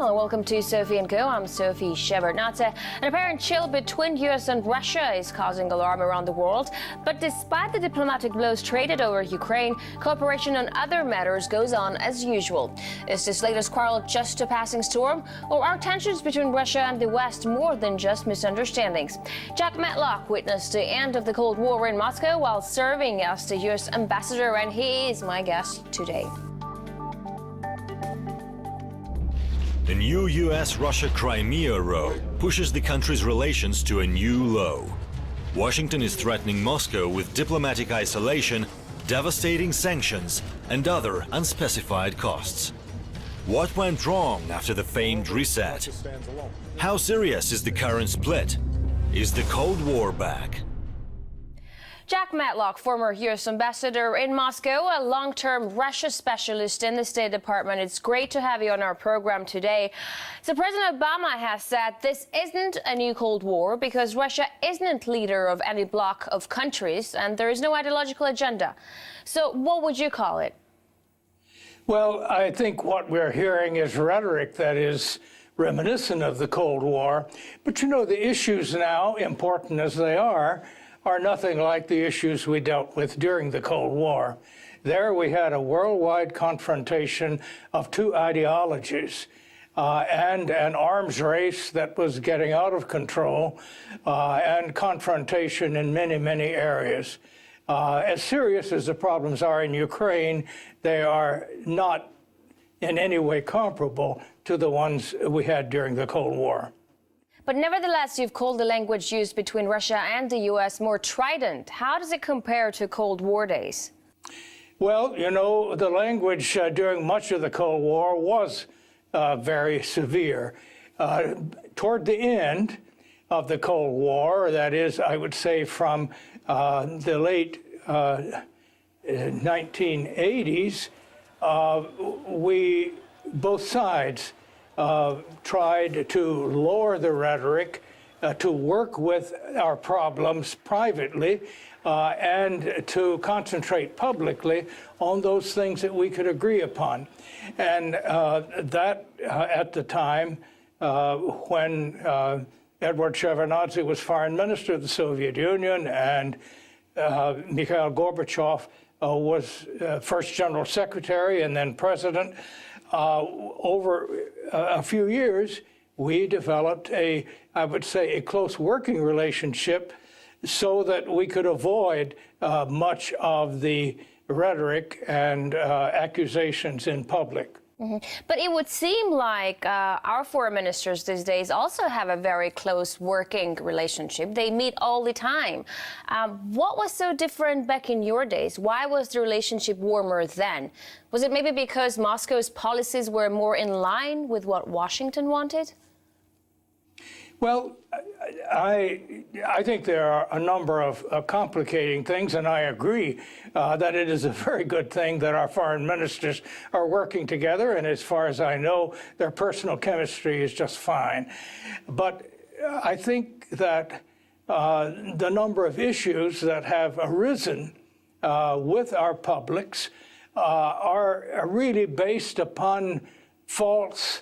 Hello, welcome to Sophie & Co. I'm Sophie Shepard-Natte. An apparent chill between US and Russia is causing alarm around the world. But despite the diplomatic blows traded over Ukraine, cooperation on other matters goes on as usual. Is this latest quarrel just a passing storm? Or are tensions between Russia and the West more than just misunderstandings? Jack Matlock witnessed the end of the Cold War in Moscow while serving as the US ambassador, and he is my guest today. The new US-Russia-Crimea row pushes the country's relations to a new low. Washington is threatening Moscow with diplomatic isolation, devastating sanctions, and other unspecified costs. What went wrong after the famed reset? How serious is the current split? Is the Cold War back? Jack Matlock, former U.S. ambassador in Moscow, a long-term Russia specialist in the State Department. It's great to have you on our program today. So President Obama has said this isn't a new Cold War because Russia isn't leader of any bloc of countries and there is no ideological agenda. So what would you call it? Well, I think what we're hearing is rhetoric that is reminiscent of the Cold War. But you know, the issues now, important as they are nothing like the issues we dealt with during the Cold War. There we had a worldwide confrontation of two ideologies and an arms race that was getting out of control and confrontation in many, many areas. As serious as the problems are in Ukraine, they are not in any way comparable to the ones we had during the Cold War. But nevertheless, you've called the language used between Russia and the U.S. more strident. How does it compare to Cold War days? Well, you know, the language during much of the Cold War was very severe. Toward the end of the Cold War, that is, I would say from the late 1980s, both sides tried to lower the rhetoric, to work with our problems privately, and to concentrate publicly on those things that we could agree upon. And that, at the time, when Edward Shevardnadze was foreign minister of the Soviet Union and Mikhail Gorbachev was first general secretary and then president, over a few years, we developed I would say, a close working relationship so that we could avoid much of the rhetoric and accusations in public. But it would seem like our foreign ministers these days also have a very close working relationship. They meet all the time. What was so different back in your days? Why was the relationship warmer then? Was it maybe because Moscow's policies were more in line with what Washington wanted? Well, I think there are a number of complicating things, and I agree that it is a very good thing that our foreign ministers are working together, and as far as I know, their personal chemistry is just fine. But I think that the number of issues that have arisen with our publics are really based upon false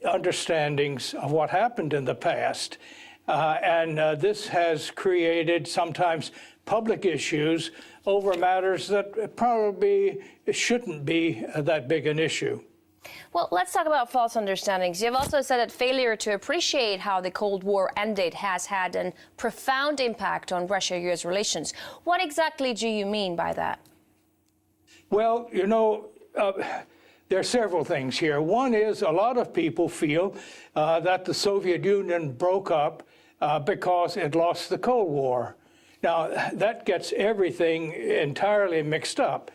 understandings of what happened in the past. And this has created sometimes public issues over matters that probably shouldn't be that big an issue. Well, let's talk about false understandings. You've also said that failure to appreciate how the Cold War ended has had a profound impact on Russia-US relations. What exactly do you mean by that? Well, you know, there are several things here. One is a lot of people feel that the Soviet Union broke up because it lost the Cold War. Now, that gets everything entirely mixed up.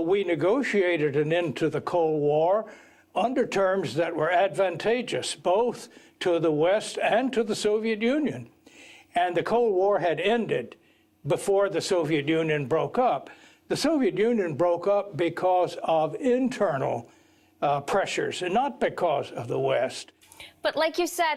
We negotiated an end to the Cold War under terms that were advantageous both to the West and to the Soviet Union. And the Cold War had ended before the Soviet Union broke up. The Soviet Union broke up because of internal pressures, and not because of the West. But like you said,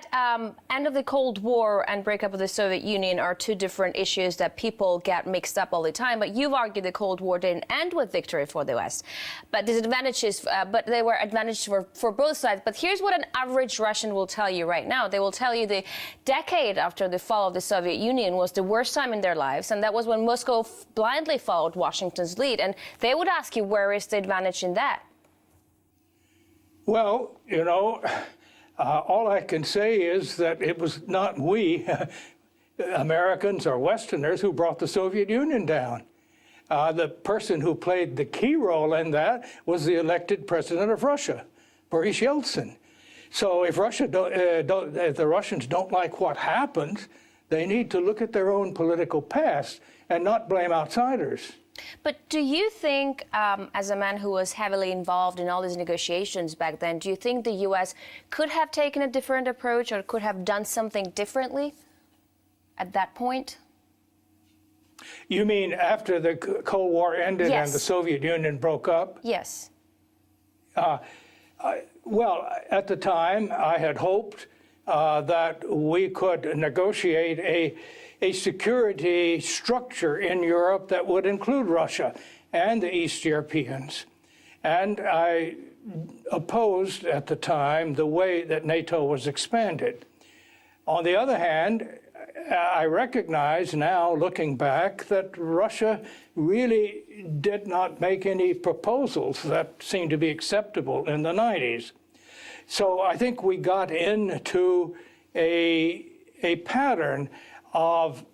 end of the Cold War and breakup of the Soviet Union are two different issues that people get mixed up all the time. But you've argued the Cold War didn't end with victory for the West, but disadvantages, but they were advantages for both sides. But here's what an average Russian will tell you right now. They will tell you the decade after the fall of the Soviet Union was the worst time in their lives, and that was when Moscow blindly followed Washington's lead. And they would ask you, where is the advantage in that? Well, you know, all I can say is that it was not we, Americans or Westerners, who brought the Soviet Union down. The person who played the key role in that was the elected president of Russia, Boris Yeltsin. So if if the Russians don't like what happened, they need to look at their own political past and not blame outsiders. But do you think, as a man who was heavily involved in all these negotiations back then, do you think the U.S. could have taken a different approach or could have done something differently at that point? You mean after the Cold War ended Yes. and the Soviet Union broke up? Yes. Well, at the time, I had hoped that we could negotiate a security structure in Europe that would include Russia and the East Europeans. And I opposed at the time the way that NATO was expanded. On the other hand, I recognize now, looking back, that Russia really did not make any proposals that seemed to be acceptable in the 90s. So I think we got into a pattern of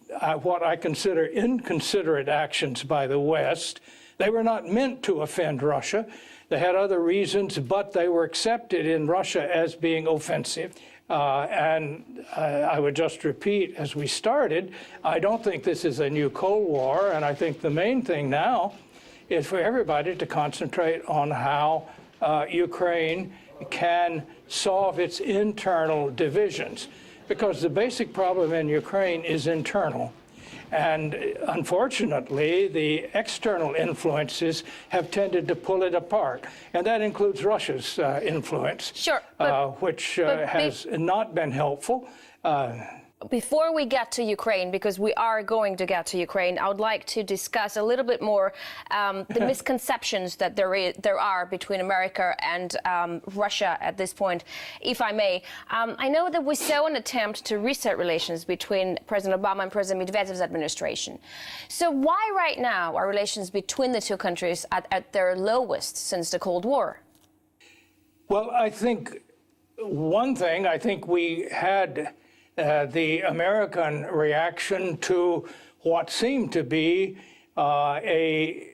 what I consider inconsiderate actions by the West. They were not meant to offend Russia. They had other reasons, but they were accepted in Russia as being offensive. And I would just repeat, as we started, I don't think this is a new Cold War, and I think the main thing now is for everybody to concentrate on how Ukraine can solve its internal divisions, because the basic problem in Ukraine is internal. And unfortunately, the external influences have tended to pull it apart. And that includes Russia's influence, Sure, which has not been helpful. Before we get to Ukraine, because we are going to get to Ukraine, I would like to discuss a little bit more the misconceptions that there are between America and Russia at this point, if I may. I know that we saw an attempt to reset relations between President Obama and President Medvedev's administration. So why right now are relations between the two countries at their lowest since the Cold War? Well, I think one thing, I think we had the American reaction to what seemed to be a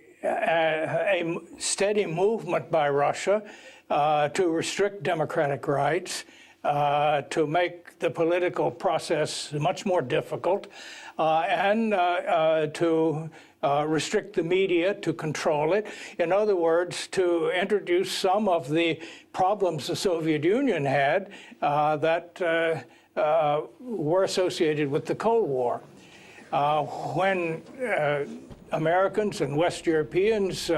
steady movement by Russia to restrict democratic rights, to make the political process much more difficult, and to restrict the media, to control it. In other words, to introduce some of the problems the Soviet Union had that were associated with the Cold War. When Americans and West Europeans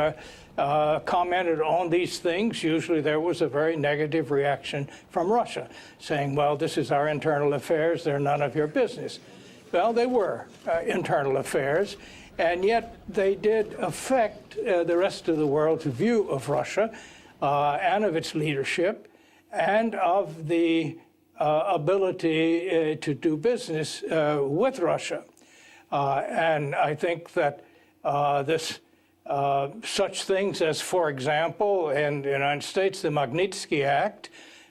commented on these things, usually there was a very negative reaction from Russia, saying, well, this is our internal affairs, they're none of your business. Well, they were internal affairs, and yet they did affect the rest of the world's view of Russia and of its leadership and of the ability to do business with Russia. And I think that such things as, for example, in the United States, the Magnitsky Act,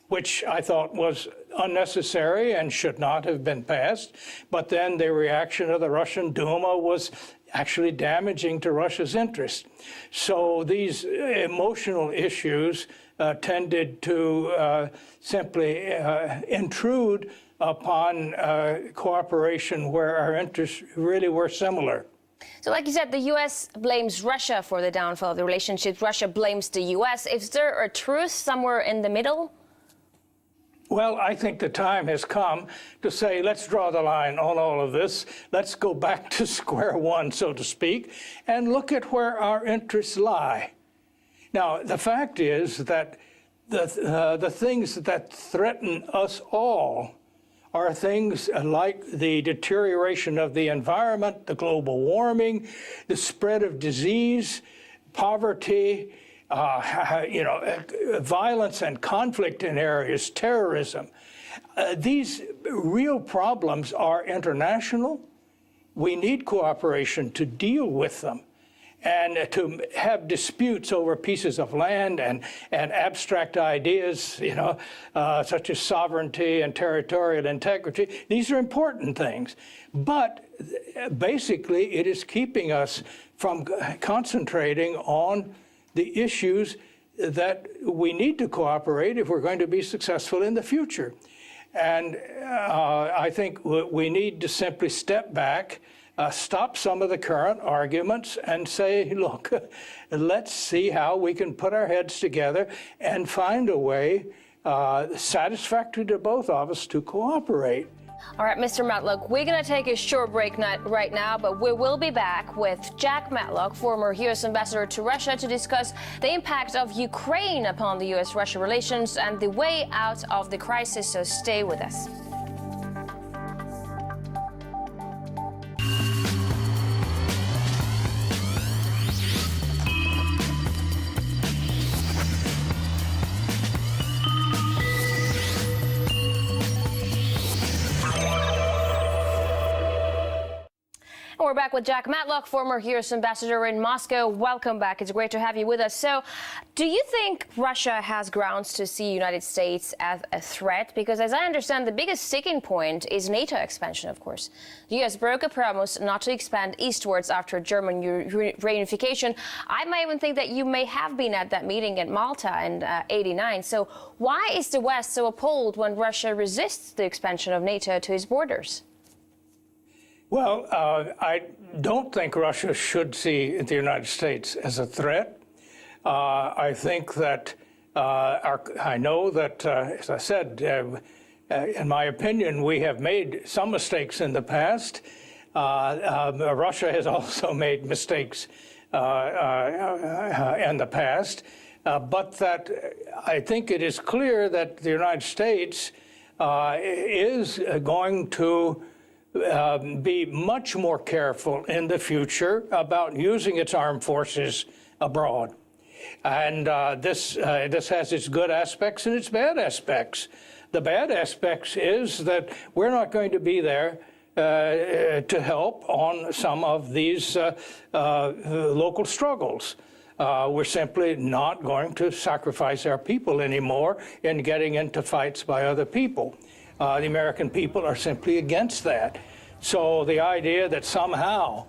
which I thought was unnecessary and should not have been passed, but then the reaction of the Russian Duma was actually damaging to Russia's interest. So these emotional issues tended to simply intrude upon cooperation where our interests really were similar. So like you said, the U.S. blames Russia for the downfall of the relationship. Russia blames the U.S. Is there a truth somewhere in the middle? Well, I think the time has come to say, let's draw the line on all of this. Let's go back to square one, so to speak, and look at where our interests lie. Now, the fact is that the things that threaten us all are things like the deterioration of the environment, the global warming, the spread of disease, poverty, violence and conflict in areas, terrorism. These real problems are international. We need cooperation to deal with them. And to have disputes over pieces of land and abstract ideas, such as sovereignty and territorial integrity, these are important things. But basically, it is keeping us from concentrating on the issues that we need to cooperate if we're going to be successful in the future. And I think we need to simply step back, stop some of the current arguments and say, look, let's see how we can put our heads together and find a way satisfactory to both of us to cooperate. All right, Mr. Matlock, we're going to take a short break right now, but we will be back with Jack Matlock, former U.S. ambassador to Russia, to discuss the impact of Ukraine upon the U.S.-Russia relations and the way out of the crisis, so stay with us. We're back with Jack Matlock, former U.S. ambassador in Moscow. Welcome back. It's great to have you with us. So, do you think Russia has grounds to see the United States as a threat? Because as I understand, the biggest sticking point is NATO expansion, of course. The U.S. broke a promise not to expand eastwards after German reunification. I might even think that you may have been at that meeting at Malta in '89. So why is the West so appalled when Russia resists the expansion of NATO to its borders? Well, I don't think Russia should see the United States as a threat. I think that I know that, as I said, in my opinion, we have made some mistakes in the past. Russia has also made mistakes in the past, but that I think it is clear that the United States is going to be much more careful in the future about using its armed forces abroad. And this has its good aspects and its bad aspects. The bad aspects is that we're not going to be there to help on some of these local struggles. We're simply not going to sacrifice our people anymore in getting into fights by other people. The American people are simply against that. So the idea that somehow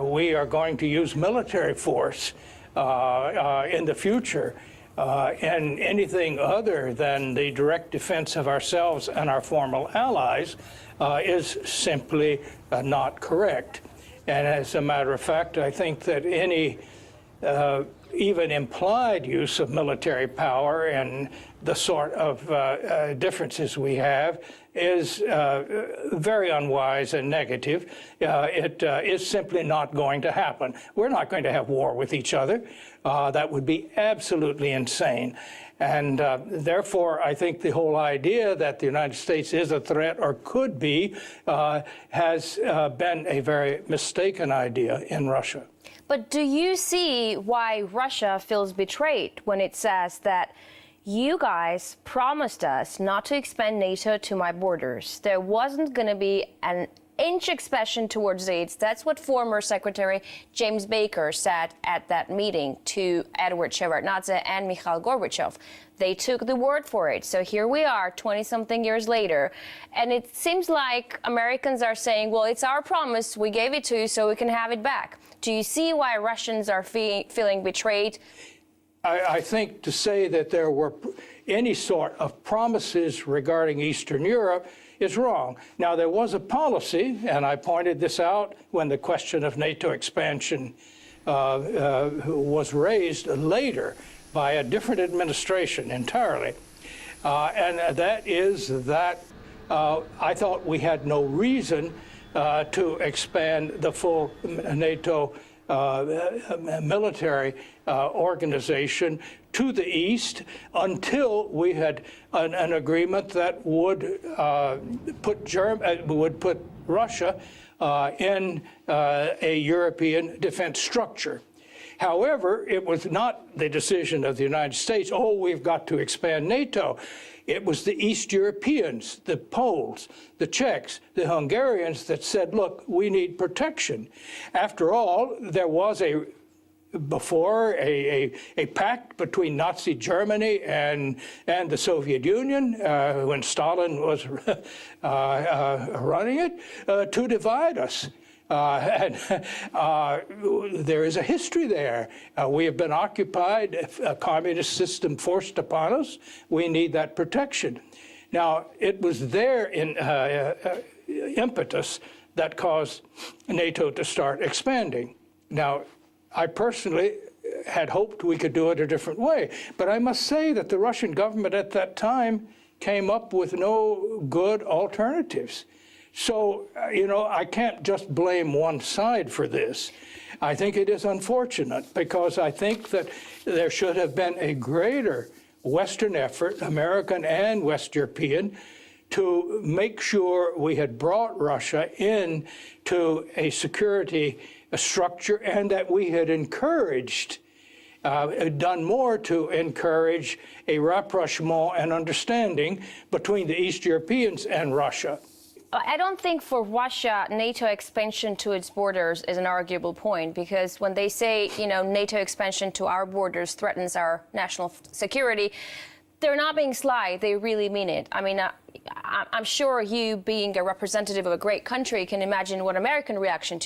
we are going to use military force in the future in anything other than the direct defense of ourselves and our former allies is simply not correct. And as a matter of fact, I think that any even implied use of military power and the sort of differences we have is very unwise and negative. It is simply not going to happen. We're not going to have war with each other. That would be absolutely insane. And therefore, I think the whole idea that the United States is a threat or could be has been a very mistaken idea in Russia. But do you see why Russia feels betrayed when it says that you guys promised us not to expand NATO to my borders? There wasn't going to be an inch expansion towards it. That's what former Secretary James Baker said at that meeting to Edward Shevardnadze and Mikhail Gorbachev. They took the word for it. So here we are, 20-something years later. And it seems like Americans are saying, well, it's our promise. We gave it to you so we can have it back. Do you see why Russians are feeling betrayed? I think to say that there were any sort of promises regarding Eastern Europe is wrong. Now, there was a policy, and I pointed this out when the question of NATO expansion was raised later by a different administration entirely. And that is that I thought we had no reason to expand the full NATO military organization to the east until we had an agreement that would put Russia in a European defense structure. However, it was not the decision of the United States, oh, we've got to expand NATO. It was the East Europeans, the Poles, the Czechs, the Hungarians that said, look, we need protection. After all, there was a pact between Nazi Germany and the Soviet Union when Stalin was running it to divide us. There is a history there. We have been occupied, a communist system forced upon us. We need that protection. Now, it was their impetus that caused NATO to start expanding. Now, I personally had hoped we could do it a different way, but I must say that the Russian government at that time came up with no good alternatives. So, I can't just blame one side for this. I think it is unfortunate because I think that there should have been a greater Western effort, American and West European, to make sure we had brought Russia into a security structure and that we had encouraged, done more to encourage a rapprochement and understanding between the East Europeans and Russia. I don't think for Russia, NATO expansion to its borders is an arguable point, because when they say, NATO expansion to our borders threatens our national security, they're not being sly. They really mean it. I mean, I'm sure you, being a representative of a great country, can imagine what American reaction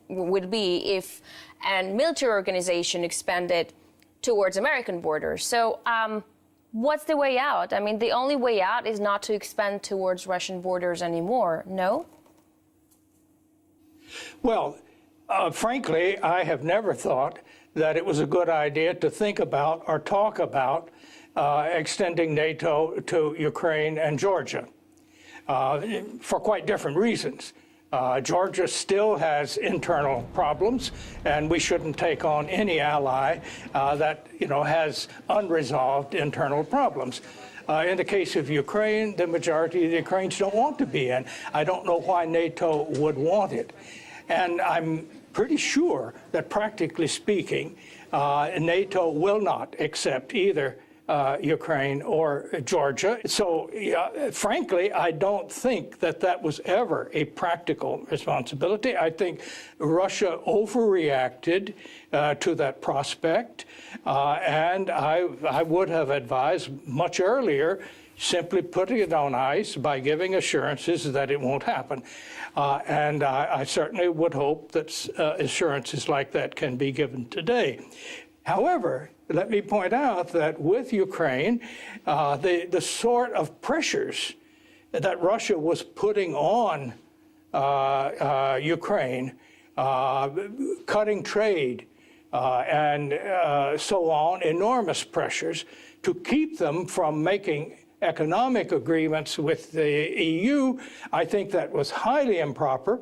would be if a military organization expanded towards American borders. So, what's the way out? I mean, the only way out is not to expand towards Russian borders anymore, no? Well, frankly, I have never thought that it was a good idea to think about or talk about extending NATO to Ukraine and Georgia for quite different reasons. Georgia still has internal problems, and we shouldn't take on any ally that has unresolved internal problems. In the case of Ukraine, the majority of the Ukrainians don't want to be in. I don't know why NATO would want it. And I'm pretty sure that, practically speaking, NATO will not accept either Ukraine or Georgia. So, frankly, I don't think that was ever a practical responsibility. I think Russia overreacted to that prospect, and I would have advised much earlier simply putting it on ice by giving assurances that it won't happen. And I certainly would hope that assurances like that can be given today. However, let me point out that with Ukraine, the sort of pressures that Russia was putting on Ukraine, cutting trade and so on, enormous pressures to keep them from making economic agreements with the EU, I think that was highly improper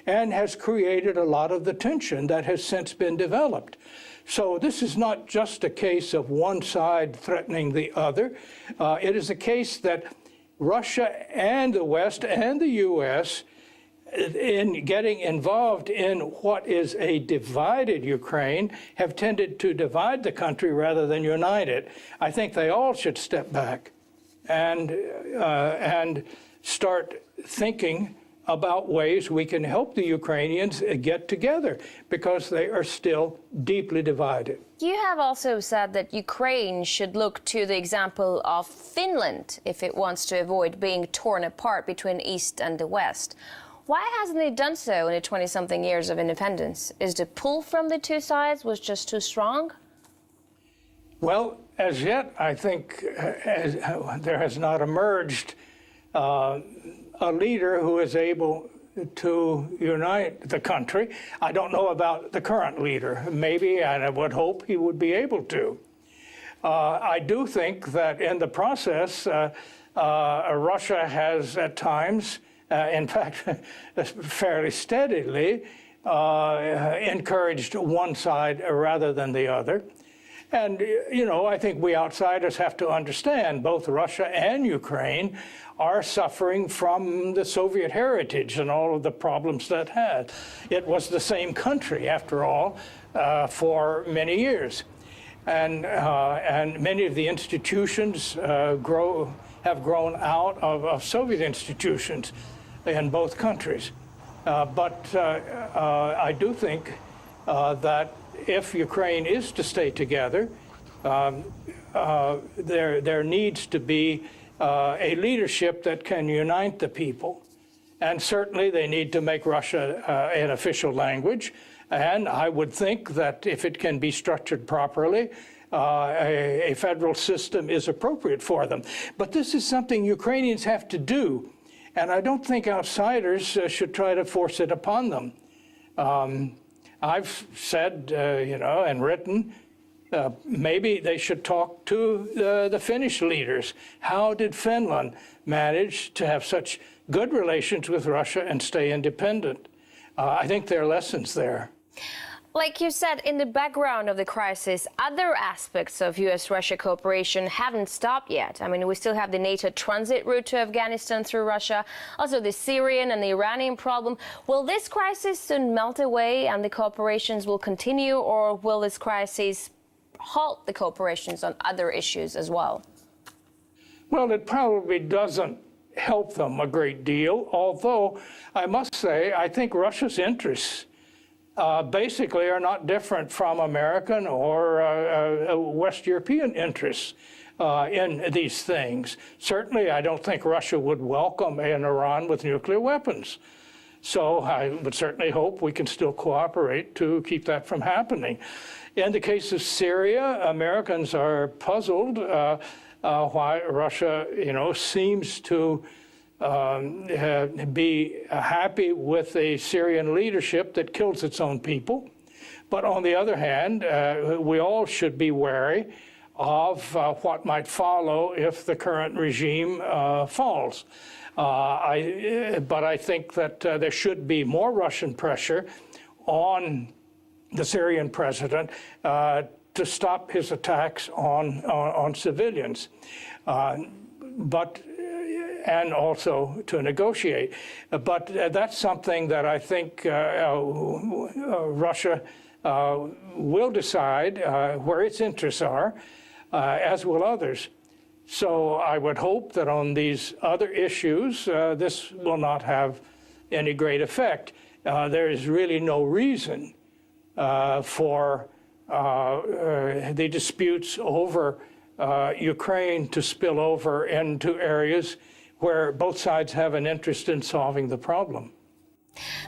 and has created a lot of the tension that has since been developed. So this is not just a case of one side threatening the other. It is a case that Russia and the West and the U.S., in getting involved in what is a divided Ukraine, have tended to divide the country rather than unite it. I think they all should step back and start thinking about ways we can help the Ukrainians get together, because they are still deeply divided. You have also said that Ukraine should look to the example of Finland if it wants to avoid being torn apart between East and the West. Why hasn't it done so in the 20-something years of independence? Is the pull from the two sides was just too strong? Well, as yet, I think there has not emerged a leader who is able to unite the country. I don't know about the current leader. Maybe, and I would hope he would be able to. I do think that in the process, Russia has at times, in fact, fairly steadily, encouraged one side rather than the other. And, you know, I think we outsiders have to understand both Russia and Ukraine are suffering from the Soviet heritage and all of the problems that had. It was the same country, after all, for many years. And many of the institutions have grown out of Soviet institutions in both countries. But I do think that if Ukraine is to stay together, there needs to be a leadership that can unite the people. And certainly they need to make Russia an official language. And I would think that if it can be structured properly, a federal system is appropriate for them. But this is something Ukrainians have to do. And I don't think outsiders should try to force it upon them. I've said, you know, and written, maybe they should talk to the Finnish leaders. How did Finland manage to have such good relations with Russia and stay independent? I think there are lessons there. Like you said, in the background of the crisis, other aspects of U.S.-Russia cooperation haven't stopped yet. I mean, we still have the NATO transit route to Afghanistan through Russia, also the Syrian and the Iranian problem. Will this crisis soon melt away and the cooperations will continue, or will this crisis halt the cooperations on other issues as well? Well, it probably doesn't help them a great deal, although I must say I think Russia's interests basically are not different from American or West European interests in these things. Certainly, I don't think Russia would welcome an Iran with nuclear weapons. So I would certainly hope we can still cooperate to keep that from happening. In the case of Syria, Americans are puzzled why Russia, you know, seems to be happy with a Syrian leadership that kills its own people. But on the other hand, we all should be wary of what might follow if the current regime falls. But I think that there should be more Russian pressure on the Syrian president to stop his attacks on civilians. And also to negotiate. But that's something that I think Russia will decide where its interests are, as will others. So I would hope that on these other issues, this will not have any great effect. There is really no reason for the disputes over Ukraine to spill over into areas where both sides have an interest in solving the problem.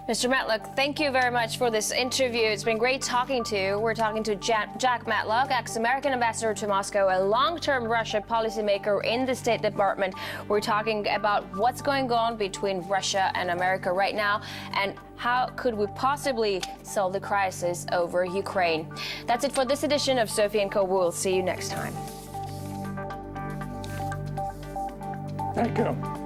Mr. Matlock, thank you very much for this interview. It's been great talking to you. We're talking to Jack Matlock, ex-American ambassador to Moscow, a long-term Russia policymaker in the State Department. We're talking about what's going on between Russia and America right now and how could we possibly solve the crisis over Ukraine. That's it for this edition of Sophie & Co. We'll see you next time. Thank you.